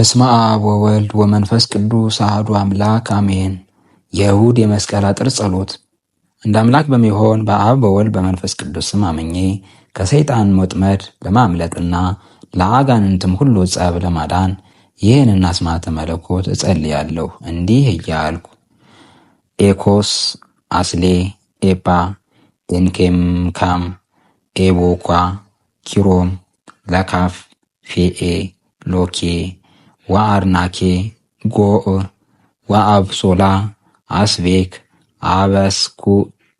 በስመ አብ ወወልድ ወመንፈስ ቅዱስ አሐዱ አምላክ አሜን። የእሁድ የመስቀል አጥር ጸሎት። እንደ አምላክ በሚሆን በአብ በወልድ በመንፈስ ቅዱስ ስም አምኜ ከሰይጣን ወጥመድ ለማምለጥና ለአጋንንትም ሁሉ ጸብ ለማዳን ይህንን አስማተ መለኮት እጸልያለሁ እንዲህ እያልኩ ኤኮስ አስሌ ኤፓ ኤንኬምካም ኤቦኳ ኪሮም ለካፍ ፌኤ ሎኬ ወአርናኬ ጎእ ወአብሶላ አስቤክ አበስኩ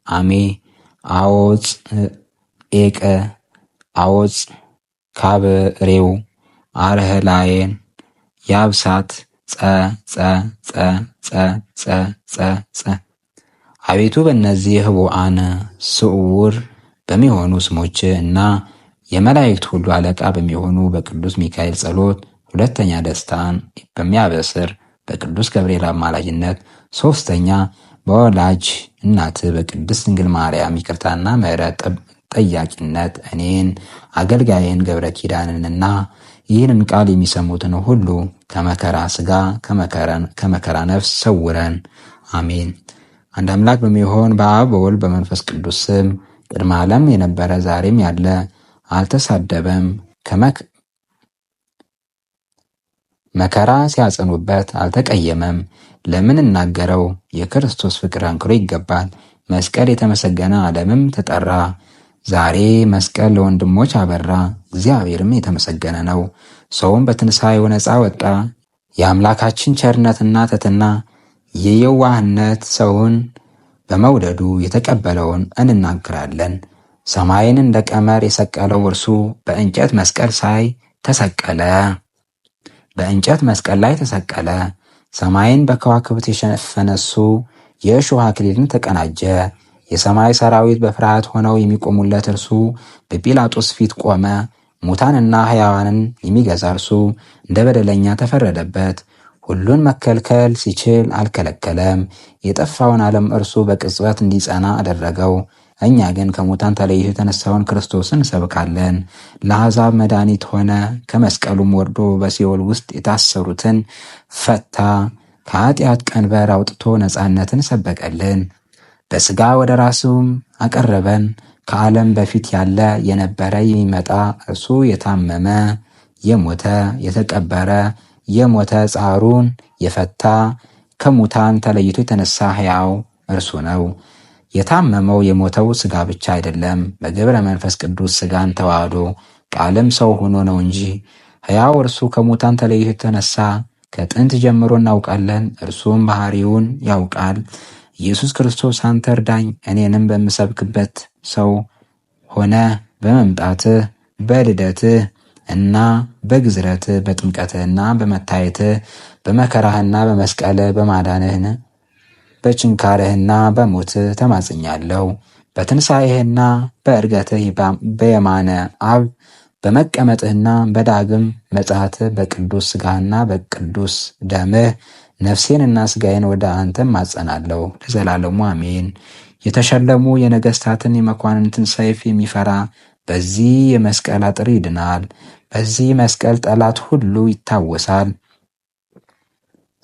አሜ አዎፅ ኤቀ አዎፅ ካብሬው አርህላዬን ያብሳት ጸ አቤቱ በእነዚህ ህቡአን ስውር በሚሆኑ ስሞች እና የመላእክት ሁሉ አለቃ በሚሆኑ በቅዱስ ሚካኤል ጸሎት ሁለተኛ ደስታን በሚያበስር በቅዱስ ገብርኤል አማላጅነት ሶስተኛ በወላጅ እናት በቅድስት ድንግል ማርያም ይቅርታና ምሕረት ጠያቂነት እኔን አገልጋይን ገብረ ኪዳንንና ይህንን ቃል የሚሰሙትን ሁሉ ከመከራ ሥጋ ከመከራ ነፍስ ሰውረን፣ አሜን። አንድ አምላክ በሚሆን በአብ በወልድ በመንፈስ ቅዱስ ስም ቅድመ ዓለም የነበረ ዛሬም ያለ አልተሳደበም፣ መከራ ሲያጸኑበት አልተቀየመም። ለምን እናገረው? የክርስቶስ ፍቅር አንክሮ ይገባል። መስቀል የተመሰገነ ዓለምም ተጠራ። ዛሬ መስቀል ለወንድሞች አበራ፣ እግዚአብሔርም የተመሰገነ ነው። ሰውም በትንሣኤው ነፃ ወጣ። የአምላካችን ቸርነትና ትሕትና የየዋህነት ሰውን በመውደዱ የተቀበለውን እንናገራለን። ሰማይን እንደ ቀመር የሰቀለው እርሱ በእንጨት መስቀል ላይ ተሰቀለ። ሰማይን በከዋክብት የሸፈነ እሱ የእሾህ አክሊልን ተቀናጀ። የሰማይ ሰራዊት በፍርሃት ሆነው የሚቆሙለት እርሱ በጲላጦስ ፊት ቆመ። ሙታንና ሕያዋንን የሚገዛ እርሱ እንደ በደለኛ ተፈረደበት። ሁሉን መከልከል ሲችል አልከለከለም። የጠፋውን ዓለም እርሱ በቅጽበት እንዲጸና አደረገው። እኛ ግን ከሙታን ተለይቶ የተነሳውን ክርስቶስን እንሰብካለን። ለአሕዛብ መድኃኒት ሆነ። ከመስቀሉም ወርዶ በሲኦል ውስጥ የታሰሩትን ፈታ። ከኃጢአት ቀንበር አውጥቶ ነፃነትን ሰበቀልን። በሥጋ ወደ ራሱም አቀረበን። ከዓለም በፊት ያለ የነበረ የሚመጣ እርሱ የታመመ የሞተ የተቀበረ የሞተ ጻሩን የፈታ ከሙታን ተለይቶ የተነሳ ሕያው እርሱ ነው። የታመመው የሞተው ሥጋ ብቻ አይደለም፣ በግብረ መንፈስ ቅዱስ ሥጋን ተዋህዶ ቃልም ሰው ሆኖ ነው እንጂ። ሕያው እርሱ ከሙታን ተለይቶ የተነሳ ከጥንት ጀምሮ እናውቃለን። እርሱም ባሕሪውን ያውቃል። ኢየሱስ ክርስቶስ አንተ እርዳኝ፣ እኔንም በምሰብክበት ሰው ሆነ በመምጣትህ በልደትህ እና በግዝረትህ በጥምቀትህና በመታየትህ በመከራህና በመስቀልህ በማዳንህን በችንካርህና በሞትህ ተማጽኛለሁ። በትንሣኤህና በዕርገትህ በየማነ አብ በመቀመጥህና በዳግም ምጽአትህ በቅዱስ ሥጋህና በቅዱስ ደምህ ነፍሴንና ሥጋዬን ወደ አንተ ማጸናለሁ ለዘላለሙ አሜን። የተሸለሙ የነገሥታትን የመኳንንትን ሰይፍ የሚፈራ በዚህ የመስቀል አጥር ይድናል። በዚህ መስቀል ጠላት ሁሉ ይታወሳል።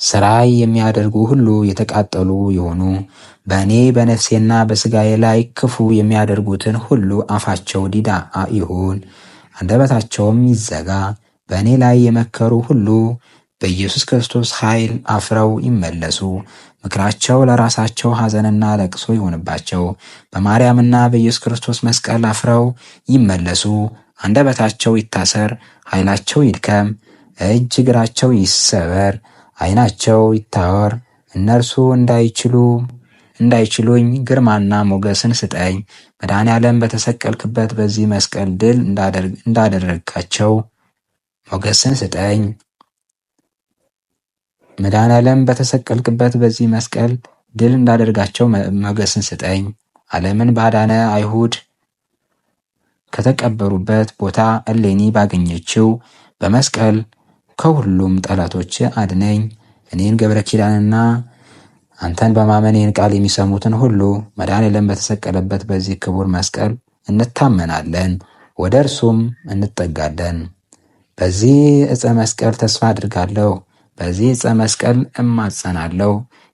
ሥራይ የሚያደርጉ ሁሉ የተቃጠሉ የሆኑ በእኔ በነፍሴና በሥጋዬ ላይ ክፉ የሚያደርጉትን ሁሉ አፋቸው ዲዳ ይሁን፣ አንደበታቸውም ይዘጋ። በእኔ ላይ የመከሩ ሁሉ በኢየሱስ ክርስቶስ ኃይል አፍረው ይመለሱ። ምክራቸው ለራሳቸው ሐዘንና ለቅሶ ይሆንባቸው። በማርያምና በኢየሱስ ክርስቶስ መስቀል አፍረው ይመለሱ። አንደበታቸው ይታሰር፣ ኃይላቸው ይድከም፣ እጅ እግራቸው ይሰበር፣ ዓይናቸው ይታወር። እነርሱ እንዳይችሉኝ ግርማና ሞገስን ስጠኝ። መድኃኔ ዓለም በተሰቀልክበት በዚህ መስቀል ድል እንዳደረግካቸው ሞገስን ስጠኝ። መድኃኔ ዓለም በተሰቀልክበት በዚህ መስቀል ድል እንዳደርጋቸው ሞገስን ስጠኝ። ዓለምን ባዳነ አይሁድ ከተቀበሩበት ቦታ እሌኒ ባገኘችው በመስቀል ከሁሉም ጠላቶች አድነኝ። እኔን ገብረ ኪዳንና አንተን በማመን ይህን ቃል የሚሰሙትን ሁሉ መድኃኔዓለም በተሰቀለበት በዚህ ክቡር መስቀል እንታመናለን፣ ወደ እርሱም እንጠጋለን። በዚህ ዕፀ መስቀል ተስፋ አድርጋለሁ። በዚህ ዕፀ መስቀል እማጸናለሁ።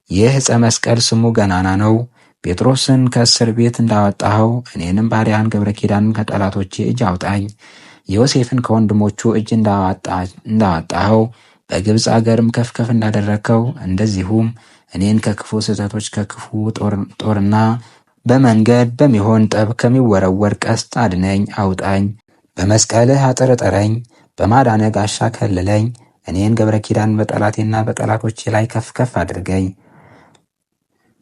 ይህ ዕፀ መስቀል ስሙ ገናና ነው። ጴጥሮስን ከእስር ቤት እንዳወጣኸው እኔንም ባሪያን ገብረ ኪዳንን ከጠላቶቼ እጅ አውጣኝ። ዮሴፍን ከወንድሞቹ እጅ እንዳወጣኸው በግብፅ አገርም ከፍ ከፍ እንዳደረግከው እንደዚሁም እኔን ከክፉ ስህተቶች ከክፉ ጦርና በመንገድ በሚሆን ጠብ ከሚወረወር ቀስት አድነኝ፣ አውጣኝ። በመስቀልህ አጥር እጠረኝ፣ በማዳንህ ጋሻ ከልለኝ። እኔን ገብረ ኪዳን በጠላቴና በጠላቶቼ ላይ ከፍ ከፍ አድርገኝ።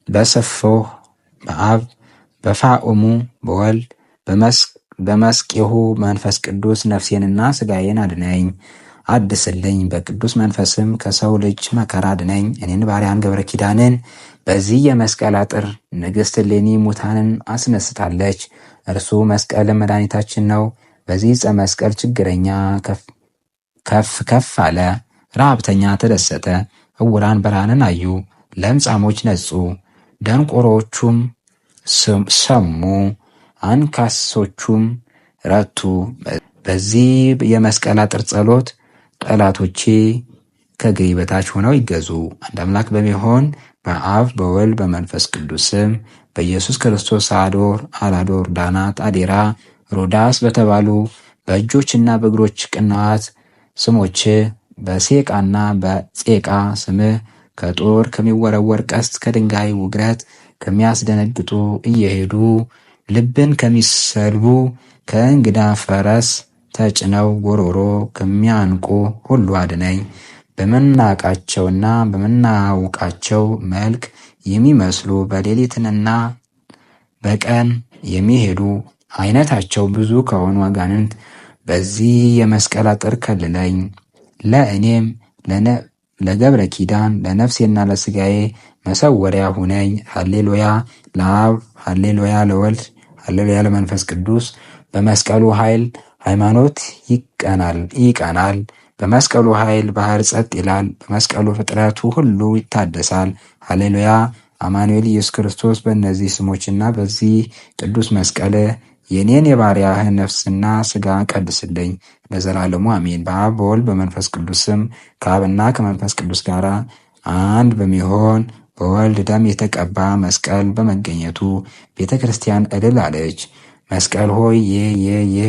በሰፎህ በአብ በፋኦሙ በወልድ በመስቂሁ መንፈስ ቅዱስ ነፍሴንና ሥጋዬን አድነኝ፣ አድስልኝ። በቅዱስ መንፈስም ከሰው ልጅ መከራ አድነኝ። እኔን ባሪያን ገብረ ኪዳንን በዚህ የመስቀል አጥር ንግሥት እሌኒ ሙታንን አስነስታለች። እርሱ መስቀል መድኃኒታችን ነው። በዚህ ዕፀ መስቀል ችግረኛ ከፍ ከፍ አለ፣ ረሃብተኛ ተደሰተ፣ ዕውራን ብርሃንን አዩ፣ ለምጻሞች ነጹ፣ ደንቆሮቹም ሰሙ፣ አንካሶቹም ረቱ። በዚህ የመስቀል አጥር ጸሎት ጠላቶቼ ከእግሬ በታች ሆነው ይገዙ። አንድ አምላክ በሚሆን በአብ በወልድ በመንፈስ ቅዱስ ስም በኢየሱስ ክርስቶስ አዶር፣ አላዶር፣ ዳናት፣ አዴራ፣ ሮዳስ በተባሉ በእጆችና በእግሮች ቅንዋት ስሞች በሴቃና በጼቃ ስምህ ከጦር ከሚወረወር ቀስት ከድንጋይ ውግረት ከሚያስደነግጡ እየሄዱ ልብን ከሚሰልቡ ከእንግዳ ፈረስ ተጭነው ጎሮሮ ከሚያንቁ ሁሉ አድነኝ። በምናውቃቸውና በምናውቃቸው መልክ የሚመስሉ በሌሊትንና በቀን የሚሄዱ አይነታቸው ብዙ ከሆኑ አጋንንት በዚህ የመስቀል አጥር ከልለኝ። ለእኔም ለገብረ ኪዳን ለነፍሴና ለሥጋዬ መሰወሪያ ሁነኝ። ሃሌሉያ ለአብ፣ ሃሌሉያ ለወልድ፣ ሃሌሉያ ለመንፈስ ቅዱስ። በመስቀሉ ኃይል ሃይማኖት ይቀናል። በመስቀሉ ኃይል ባህር ጸጥ ይላል። በመስቀሉ ፍጥረቱ ሁሉ ይታደሳል። ሃሌሉያ አማኑኤል ኢየሱስ ክርስቶስ። በእነዚህ ስሞችና በዚህ ቅዱስ መስቀል የኔን የባሪያህን ነፍስና ሥጋ ቀድስልኝ ለዘላለሙ አሜን። በአብ በወልድ በመንፈስ ቅዱስ ስም ከአብና ከመንፈስ ቅዱስ ጋር አንድ በሚሆን በወልድ ደም የተቀባ መስቀል በመገኘቱ ቤተ ክርስቲያን እልል አለች። መስቀል ሆይ የ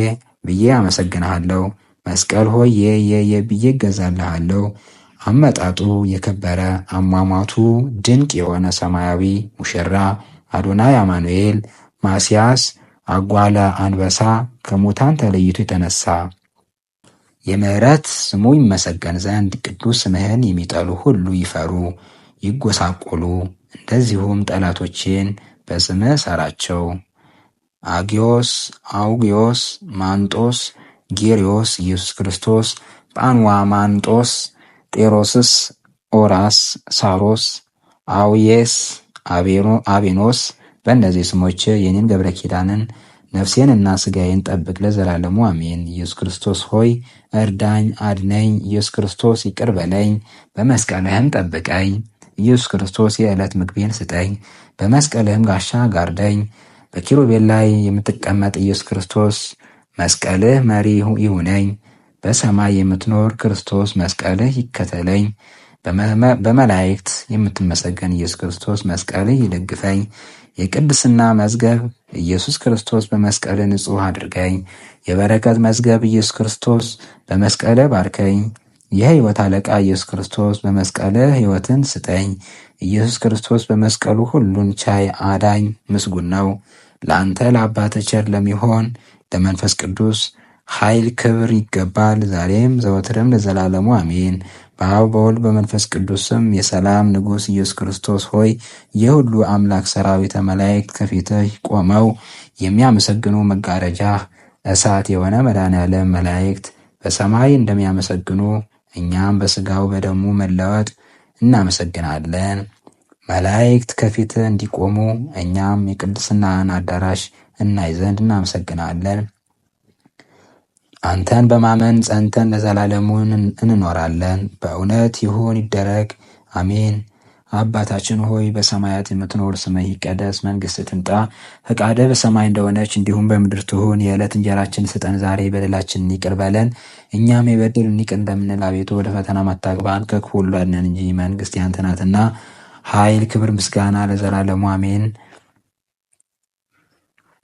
ብዬ አመሰግንሃለሁ። መስቀል ሆይ የ ብዬ እገዛልሃለሁ። አመጣጡ የከበረ አሟሟቱ ድንቅ የሆነ ሰማያዊ ሙሽራ አዶናይ አማኑኤል ማስያስ አጓለ አንበሳ ከሙታን ተለይቶ የተነሳ የምሕረት ስሙ ይመሰገን ዘንድ ቅዱስ ስምህን የሚጠሉ ሁሉ ይፈሩ ይጎሳቆሉ። እንደዚሁም ጠላቶቼን በስምህ ሰራቸው። አጊዮስ፣ አውጊዮስ፣ ማንጦስ፣ ጌሪዮስ፣ ኢየሱስ ክርስቶስ፣ ጳንዋ፣ ማንጦስ፣ ጤሮስስ፣ ኦራስ፣ ሳሮስ፣ አውዬስ፣ አቤኖስ በእነዚህ ስሞች የኔን ገብረ ኪዳንን ነፍሴንና ሥጋዬን ጠብቅ ለዘላለሙ አሜን። ኢየሱስ ክርስቶስ ሆይ እርዳኝ፣ አድነኝ። ኢየሱስ ክርስቶስ ይቅር በለኝ፣ በመስቀልህም ጠብቀኝ። ኢየሱስ ክርስቶስ የዕለት ምግቤን ስጠኝ፣ በመስቀልህም ጋሻ ጋርደኝ። በኪሩቤል ላይ የምትቀመጥ ኢየሱስ ክርስቶስ መስቀልህ መሪ ይሁነኝ። በሰማይ የምትኖር ክርስቶስ መስቀልህ ይከተለኝ። በመላእክት የምትመሰገን ኢየሱስ ክርስቶስ መስቀልህ ይደግፈኝ። የቅድስና መዝገብ ኢየሱስ ክርስቶስ በመስቀልህ ንጹሕ አድርገኝ። የበረከት መዝገብ ኢየሱስ ክርስቶስ በመስቀልህ ባርከኝ። የሕይወት አለቃ ኢየሱስ ክርስቶስ በመስቀልህ ሕይወትን ስጠኝ። ኢየሱስ ክርስቶስ በመስቀሉ ሁሉን ቻይ አዳኝ ምስጉን ነው። ለአንተ ለአባትህ ቸር ለሚሆን ለመንፈስ ቅዱስ ኃይል ክብር ይገባል፣ ዛሬም ዘወትርም ለዘላለሙ አሜን። በአብ በወልድ በመንፈስ ቅዱስም የሰላም ንጉሥ ኢየሱስ ክርስቶስ ሆይ የሁሉ አምላክ ሰራዊተ መላእክት ከፊትህ ቆመው የሚያመሰግኑ መጋረጃህ እሳት የሆነ መድኃኔዓለም መላእክት በሰማይ እንደሚያመሰግኑ እኛም በሥጋው በደሙ መለወጥ እናመሰግናለን። መላእክት ከፊትህ እንዲቆሙ እኛም የቅድስናን አዳራሽ እናይ ዘንድ እናመሰግናለን። አንተን በማመን ጸንተን ለዘላለሙ እንኖራለን። በእውነት ይሁን ይደረግ፣ አሜን። አባታችን ሆይ በሰማያት የምትኖር፣ ስምህ ይቀደስ፣ መንግሥትህ ትምጣ፣ ፈቃድህ በሰማይ እንደሆነች እንዲሁም በምድር ትሁን። የዕለት እንጀራችንን ስጠን ዛሬ፣ በደላችንን ይቅር በለን እኛም የበደሉንን ይቅር እንደምንል፣ አቤቱ ወደ ፈተና አታግባን ከክፉ ሁሉ አድነን እንጂ መንግሥት ያንተ ናትና፣ ኃይል፣ ክብር፣ ምስጋና ለዘላለሙ አሜን።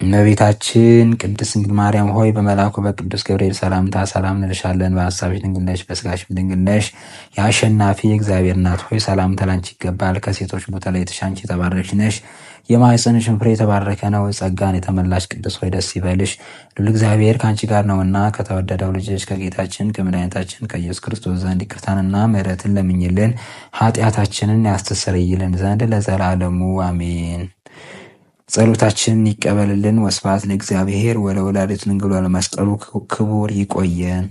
እመቤታችን ቅድስት ድንግል ማርያም ሆይ በመልአኩ በቅዱስ ገብርኤል ሰላምታ ሰላም እንልሻለን። በሐሳብሽ ድንግል ነሽ፣ በሥጋሽም ድንግል ነሽ። የአሸናፊ እግዚአብሔር እናት ሆይ ሰላምታ ላንቺ ይገባል። ከሴቶች ሁሉ ተለይተሽ አንቺ የተባረክሽ ነሽ፣ የማኅፀንሽም ፍሬ የተባረከ ነው። ጸጋን የተመላሽ ቅድስት ሆይ ደስ ይበልሽ፣ ልዑል እግዚአብሔር ከአንቺ ጋር ነውና፣ ከተወደደው ልጅሽ ከጌታችን ከመድኃኒታችን ከኢየሱስ ክርስቶስ ዘንድ ይቅርታንና ምሕረትን ለምኝልን ኃጢአታችንን ያስተሰርይልን ዘንድ ለዘላለሙ አሜን። ጸሎታችንን ይቀበልልን። ወስብሐት ለእግዚአብሔር ወለወላዲቱ ድንግል ወለመስቀሉ ክቡር። ይቆየን።